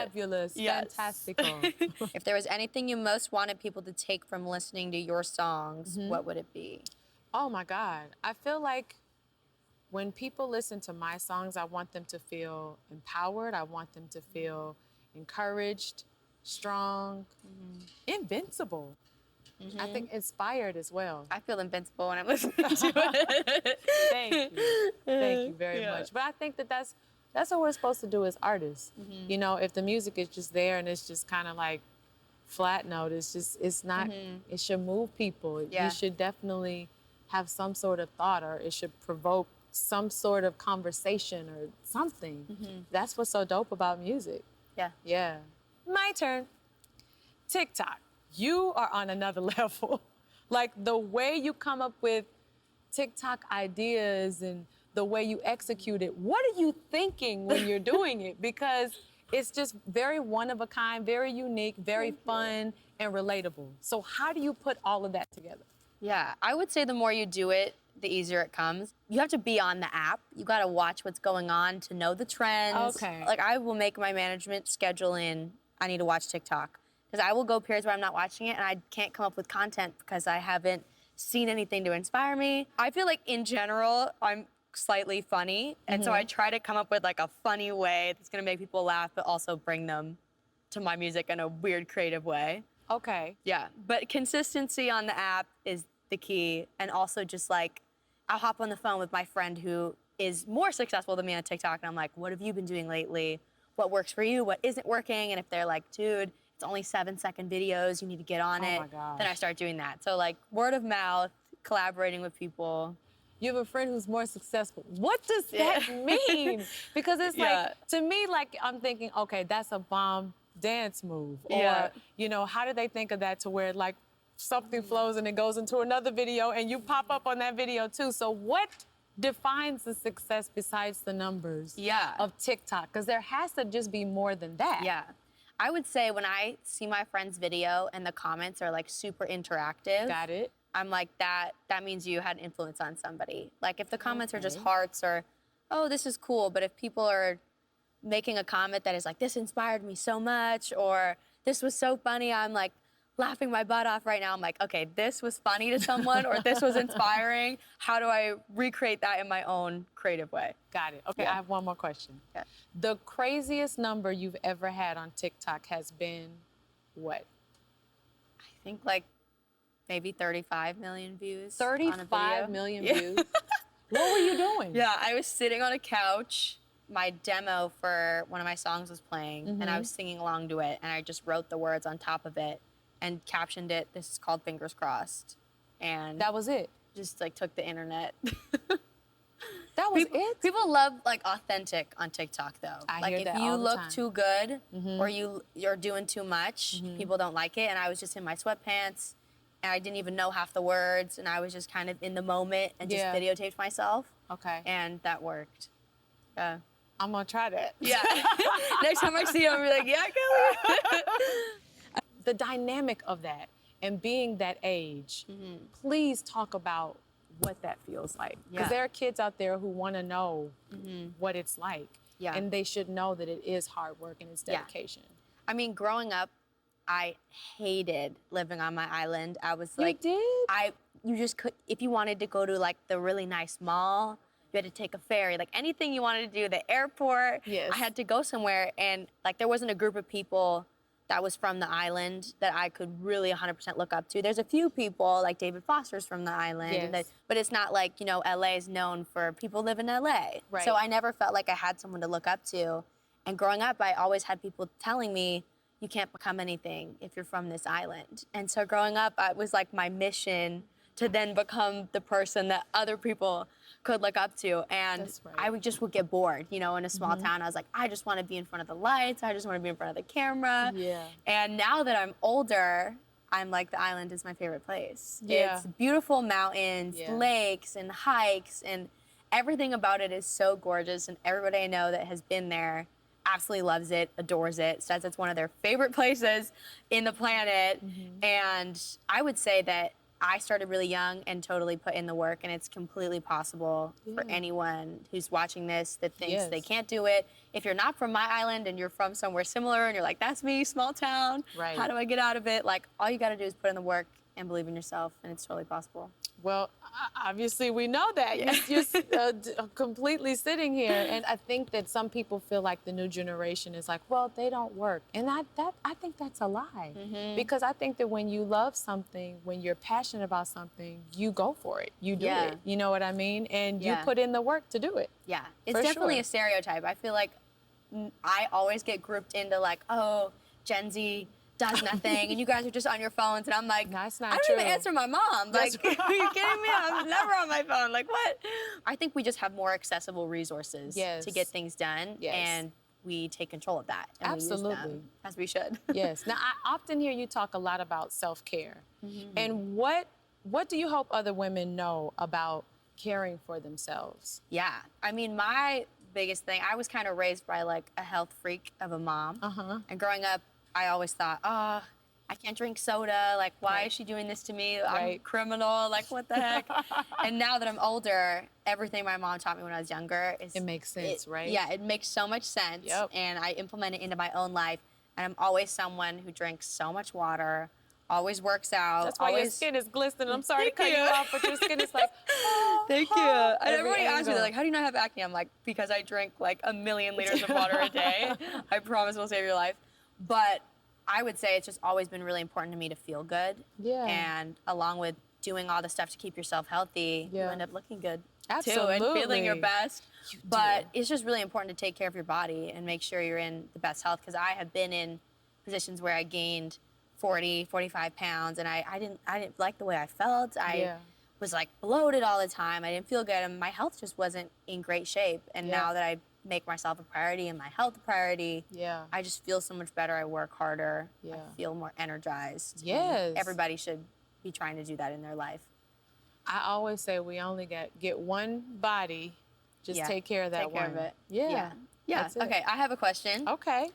Fabulous, Yes. fantastical. If there was anything you most wanted people to take from listening to your songs, what would it be? Oh my God. I feel like when people listen to my songs, I want them to feel empowered. I want them to feel encouraged, strong, invincible. I think inspired as well. I feel invincible when I'm listening to it. Thank you. Thank you very much. But I think that that's what we're supposed to do as artists. You know, if the music is just there and it's just kind of like flat note, it's not, it should move people. Yeah. You should definitely have some sort of thought, or it should provoke some sort of conversation or something. That's what's so dope about music. Yeah. Yeah. My turn. TikTok. You are on another level. Like the way you come up with TikTok ideas and the way you execute it. What are you thinking when you're doing it? Because it's just very one of a kind, very unique, very fun and relatable. So how do you put all of that together? Yeah, I would say the more you do it, the easier it comes. You have to be on the app. You gotta watch what's going on to know the trends. Okay. Like I will make my management schedule in, I need to watch TikTok. Because I will go periods where I'm not watching it and I can't come up with content because I haven't seen anything to inspire me. I feel like in general, I'm slightly funny. And so I try to come up with like a funny way that's gonna make people laugh, but also bring them to my music in a weird, creative way. Okay. Yeah, but consistency on the app is the key. And also just like, I'll hop on the phone with my friend who is more successful than me on TikTok. And I'm like, what have you been doing lately? What works for you? What isn't working? And if they're like, dude, it's only 7-second videos, you need to get on it. my gosh. Then I start doing that. So like word of mouth, collaborating with people. You have a friend who's more successful. What does that mean? Because it's like, to me, like, I'm thinking, okay, that's a bomb dance move. Or, you know, how do they think of that to where, like, something flows and it goes into another video and you pop up on that video, too? So what defines the success besides the numbers of TikTok? Because there has to just be more than that. Yeah. I would say when I see my friend's video and the comments are, like, super interactive. Got it. I'm like, that means you had influence on somebody. Like, if the comments are just hearts or, oh, this is cool, but if people are making a comment that is like, this inspired me so much, or this was so funny, I'm like laughing my butt off right now. I'm like, okay, this was funny to someone, or this was inspiring. How do I recreate that in my own creative way? Got it. Okay, I have one more question. Yeah. The craziest number you've ever had on TikTok has been what? I think like maybe 35 million views. 35 million views? What were you doing? Yeah, I was sitting on a couch. My demo for one of my songs was playing, and I was singing along to it, and I just wrote the words on top of it and captioned it. This is called Fingers Crossed. And That was it? just like took the internet. That was it? People love like authentic on TikTok though. I like hear if that you all the look time. too good or you're doing too much, people don't like it. And I was just in my sweatpants and I didn't even know half the words, and I was just kind of in the moment and just videotaped myself. Okay. And that worked. Yeah. I'm gonna try that. Yeah. Next time I see him, I'll be like, yeah, Kelly. The dynamic of that and being that age, please talk about what that feels like. Because there are kids out there who want to know what it's like. Yeah. And they should know that it is hard work and it's dedication. I mean, growing up, I hated living on my island. I was like, You did? You just could, if you wanted to go to like the really nice mall, you had to take a ferry, like anything you wanted to do, the airport, Yes. I had to go somewhere, and like there wasn't a group of people that was from the island that I could really 100% look up to. There's a few people, like David Foster's from the island, and Yes. but it's not like, you know, LA is known for people live in LA. Right. So I never felt like I had someone to look up to. And growing up, I always had people telling me, you can't become anything if you're from this island. And so growing up, it was like my mission to then become the person that other people could look up to. And That's right. I would get bored, you know, in a small town. I was like, I just want to be in front of the lights. I just want to be in front of the camera. Yeah. And now that I'm older, I'm like, the island is my favorite place. Yeah. It's beautiful mountains, Yeah. lakes, and hikes, and everything about it is so gorgeous. And everybody I know that has been there absolutely loves it, adores it, says it's one of their favorite places in the planet. And I would say that I started really young and totally put in the work, and it's completely possible for anyone who's watching this that thinks they can't do it. If you're not from my island and you're from somewhere similar and you're like, that's me, small town, how do I get out of it? Like, all you gotta do is put in the work and believe in yourself, and it's totally possible. Well, obviously we know that. You're completely sitting here, and I think that some people feel like the new generation is like, well, they don't work, and I think that's a lie. Because I think that when you love something, when you're passionate about something, you go for it. You do it. You know what I mean? And you put in the work to do it. Yeah, it's definitely a stereotype. I feel like I always get grouped into like, oh, Gen Z does nothing, and you guys are just on your phones, and I'm like, that's not I don't true. even answer my mom. Like, are you kidding me? I'm never on my phone. Like, what? I think we just have more accessible resources to get things done, and we take control of that. And Absolutely. We use them as we should. Yes. Now, I often hear you talk a lot about self-care. And what do you hope other women know about caring for themselves? Yeah. I mean, my biggest thing, I was kind of raised by like a health freak of a mom. And growing up, I always thought, oh, I can't drink soda. Like, why is she doing this to me? I'm a criminal. Like, what the heck? And now that I'm older, everything my mom taught me when I was younger it makes sense, right? Yeah, it makes so much sense. And I implement it into my own life. And I'm always someone who drinks so much water, always works out. That's why your skin is glistening. I'm sorry to cut you off, but your skin is like, oh, thank you. And everybody asks me, they're like, how do you not have acne? I'm like, because I drink like 1 million liters of water a day. I promise we'll save your life. But I would say it's just always been really important to me to feel good. And along with doing all the stuff to keep yourself healthy, you end up looking good too and feeling your best. But it's just really important to take care of your body and make sure you're in the best health, because I have been in positions where I gained 40, 45 pounds, and I didn't like the way I felt. I was like bloated all the time. I didn't feel good, and my health just wasn't in great shape. And now that I make myself a priority and my health a priority, I just feel so much better. I work harder. I feel more energized. Everybody should be trying to do that in their life. I always say we only get one body. Just take care of that take care one. of it. Yeah. Okay, I have a question. Okay.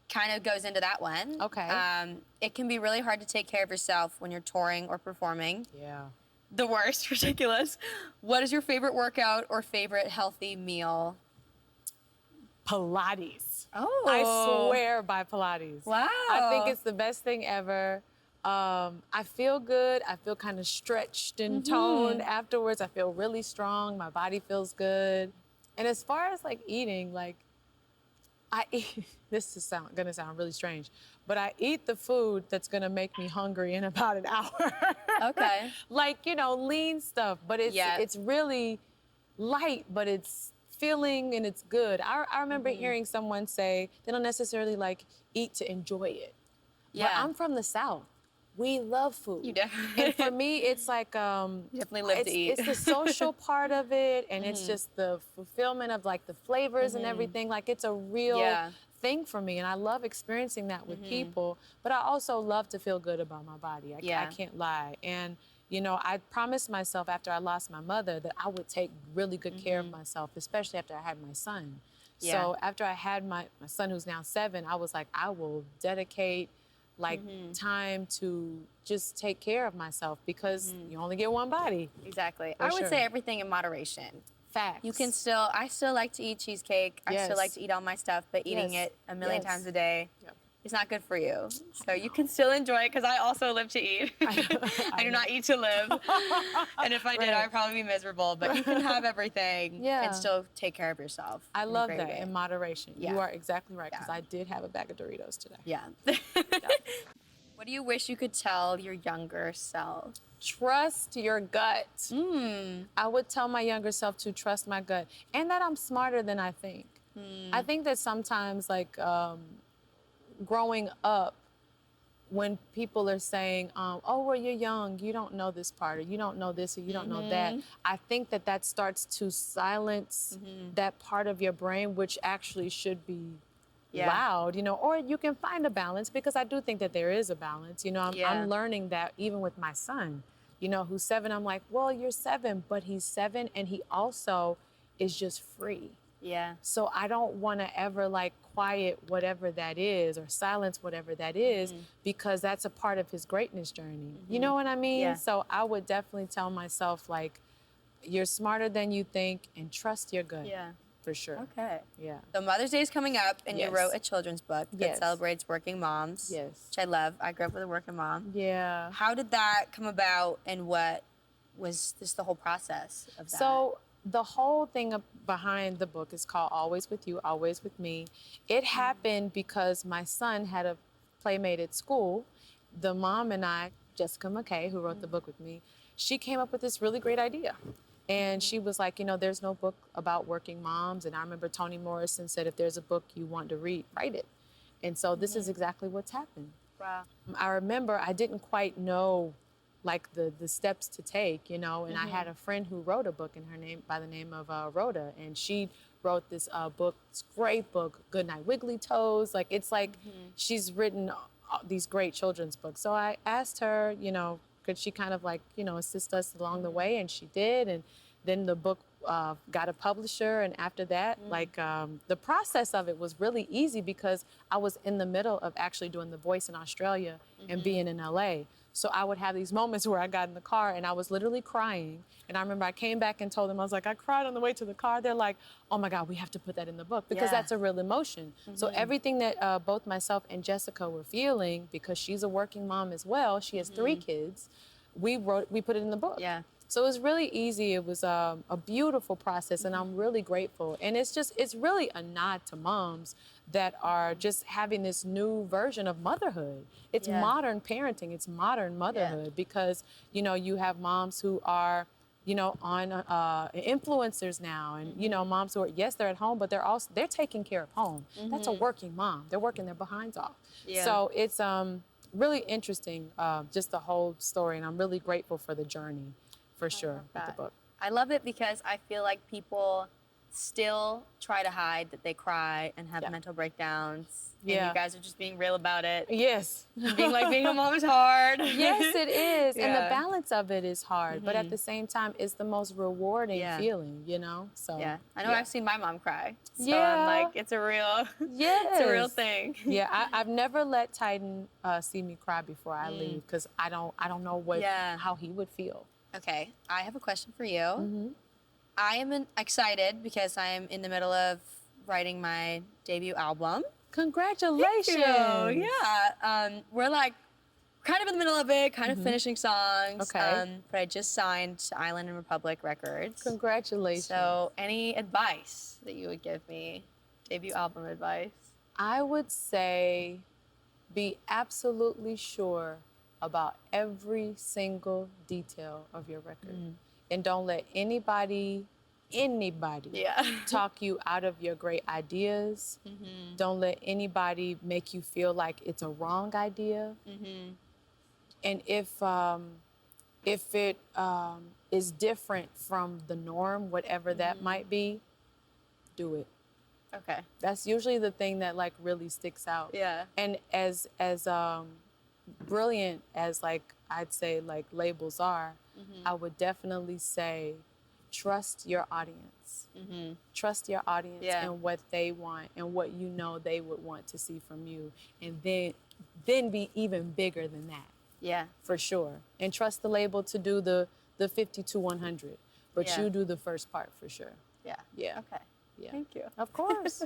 Kind of goes into that one. Okay. It can be really hard to take care of yourself when you're touring or performing. Yeah. The worst, ridiculous. What is your favorite workout or favorite healthy meal? Pilates. Oh. I swear by Pilates. Wow. I think it's the best thing ever. I feel good. I feel kind of stretched and toned afterwards. I feel really strong. My body feels good. And as far as like eating, like I eat, this is gonna sound really strange, but I eat the food that's gonna make me hungry in about an hour. Okay. Like, you know, lean stuff, but it's really light, but it's filling and it's good. I remember hearing someone say they don't necessarily like eat to enjoy it. But I'm from the South. We love food. You definitely. And for me, it's like you definitely live to eat. It's the social part of it, and it's just the fulfillment of like the flavors and everything. Like it's a real thing for me, and I love experiencing that with people. But I also love to feel good about my body. I can't lie. And you know, I promised myself after I lost my mother that I would take really good care of myself, especially after I had my son. So after I had my son, who's now 7, I was like, I will dedicate like time to just take care of myself, because you only get one body. Exactly. I would say everything in moderation. Facts. You can I still like to eat cheesecake. I still like to eat all my stuff, but eating it a million times a day, it's not good for you. So you can still enjoy it, because I also live to eat. I do not eat to live. And if I did, I'd probably be miserable. But you can have everything and still take care of yourself. I love that, in moderation. You are exactly right, because I did have a bag of Doritos today. Yeah. What do you wish you could tell your younger self? Trust your gut. I would tell my younger self to trust my gut, and that I'm smarter than I think. I think that sometimes, like, growing up, when people are saying, oh, well, you're young, you don't know this part, or you don't know this, or you don't know that, I think that starts to silence that part of your brain, which actually should be loud, you know, or you can find a balance, because I do think that there is a balance. You know, I'm learning that even with my son, you know, who's 7, I'm like, well, you're 7, but he's 7 and he also is just free. Yeah. So I don't want to ever like quiet whatever that is or silence whatever that is because that's a part of his greatness journey. You know what I mean? Yeah. So I would definitely tell myself like, you're smarter than you think and trust your gut. Yeah. For sure. Okay. Yeah. So Mother's Day is coming up, and you Yes. wrote a children's book that Yes. celebrates working moms. Yes. Which I love. I grew up with a working mom. Yeah. How did that come about, and what was just the whole process of that? So the whole thing behind the book is called Always With You, Always With Me. It happened because my son had a playmate at school. The mom and I, Jessica McKay, who wrote the book with me, she came up with this really great idea. And she was like, you know, there's no book about working moms. And I remember Toni Morrison said, if there's a book you want to read, write it. And so this is exactly what's happened. Wow. I remember I didn't quite know like the steps to take, you know, and I had a friend who wrote a book by the name of Rhoda, and she wrote this book, this great book, Goodnight Wiggly Toes. Like, it's like she's written these great children's books. So I asked her, you know, could she kind of like, you know, assist us along the way? And she did. And then the book got a publisher. And after that, like the process of it was really easy because I was in the middle of actually doing The Voice in Australia and being in LA. So I would have these moments where I got in the car and I was literally crying. And I remember I came back and told them, I was like, I cried on the way to the car. They're like, oh my God, we have to put that in the book because that's a real emotion. So everything that both myself and Jessica were feeling, because she's a working mom as well, she has 3 kids, we put it in the book. Yeah. So it was really easy. It was a beautiful process, and I'm really grateful. And it's really a nod to moms that are just having this new version of motherhood. It's modern parenting. It's modern motherhood because, you know, you have moms who are, you know, on influencers now, and you know, moms who are, yes, they're at home, but they're taking care of home. That's a working mom. They're working their behinds off. Yeah. So it's really interesting, just the whole story, and I'm really grateful for the journey. For sure, with the book. I love it because I feel like people still try to hide that they cry and have mental breakdowns. And you guys are just being real about it. Yes. Being a mom is hard. Yes, it is. And the balance of it is hard. But at the same time, it's the most rewarding feeling, you know? So yeah. I know I've seen my mom cry. So Yeah. I'm like, it's a real Yes. it's a real thing. Yeah, I've never let Titan see me cry before I leave because I don't know how he would feel. Okay, I have a question for you. I am excited because I am in the middle of writing my debut album. Congratulations! Thank you. Yeah, we're like kind of in the middle of it, kind of finishing songs. Okay. But I just signed to Island and Republic Records. Congratulations! So, any advice that you would give me, debut album advice? I would say be absolutely sure about every single detail of your record. And don't let anybody talk you out of your great ideas. Don't let anybody make you feel like it's a wrong idea. And if it is different from the norm, whatever that might be, do it. Okay. That's usually the thing that like really sticks out. Yeah. And as brilliant as like I'd say like labels are, I would definitely say trust your audience. Trust your audience and what they want and what you know they would want to see from you, and then be even bigger than that. Yeah. For sure. And trust the label to do the 50 to 100, but you do the first part for sure. Yeah. Yeah. Okay. Yeah. Thank you. Of course.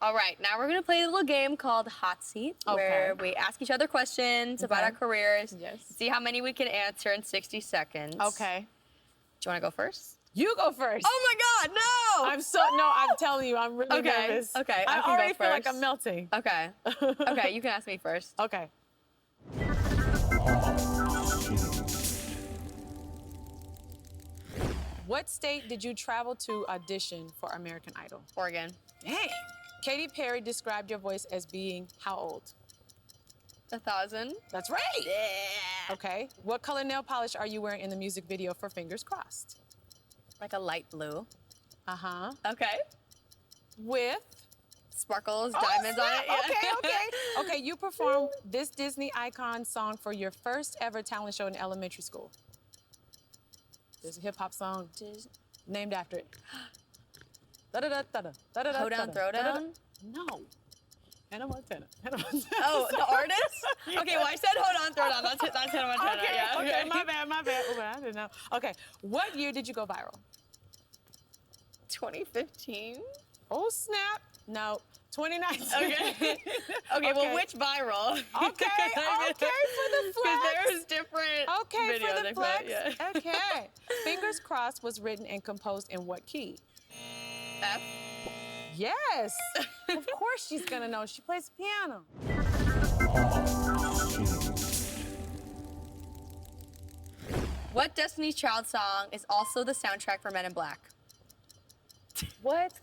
All right, now we're gonna play a little game called Hot Seat, where we ask each other questions about our careers. Yes. See how many we can answer in 60 seconds. Okay. Do you wanna go first? You go first. Oh my God, no! I'm telling you, I'm really nervous. Okay, I I can already go feel like first. I'm melting. Okay. Okay, you can ask me first. Okay. What state did you travel to audition for American Idol? Oregon. Dang. Katy Perry described your voice as being how old? 1,000. That's right. Yeah. Okay. What color nail polish are you wearing in the music video for Fingers Crossed? Like a light blue. Uh-huh. Okay. With? Sparkles, diamonds on it. Yeah. Okay. Okay, you performed this Disney icon song for your first ever talent show in elementary school. There's a hip hop song named after it. Ho Down, Throw Down? No. Hannah Montana. Hannah Montana. Oh, the artist? Okay, well, I said Hold On, Throw Down. That's Hannah Montana. Okay, Yeah, okay, my bad. Oh, I didn't know. Okay, what year did you go viral? 2015? Oh, snap. No, 2019. Okay. Okay, well, which viral? Okay, for the flex. Because there's different Okay, videos for the I flex. put, yeah. Okay. Fingers Crossed was written and composed in what key? F? Yes. Of course she's gonna know. She plays piano. What Destiny's Child song is also the soundtrack for Men in Black? What?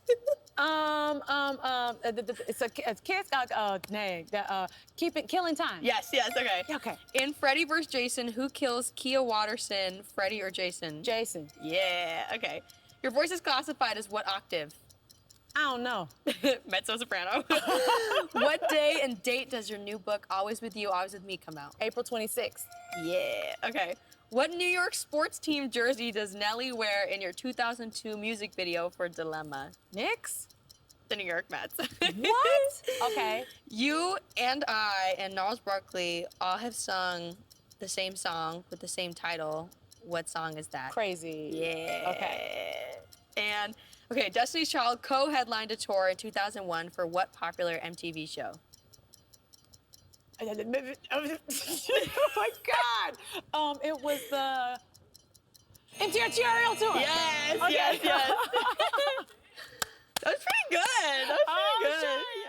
It's a kiss. Killing Time. Yes, okay. Okay. In Freddy vs. Jason, who kills Kia Watterson, Freddy or Jason? Jason. Yeah, okay. Your voice is classified as what octave? I don't know. Mezzo soprano. What day and date does your new book, Always With You, Always With Me, come out? April 26th. Yeah, okay. What New York sports team jersey does Nelly wear in your 2002 music video for Dilemma? Knicks? The New York Mets. What? Okay. You and I and Gnarls Barkley all have sung the same song with the same title. What song is that? Crazy. Yeah. Okay. And, okay, Destiny's Child co-headlined a tour in 2001 for what popular MTV show? Oh my God. It was the MTR Tour. Yes, Okay. yes. That was pretty good. That was pretty good. Sure, yeah.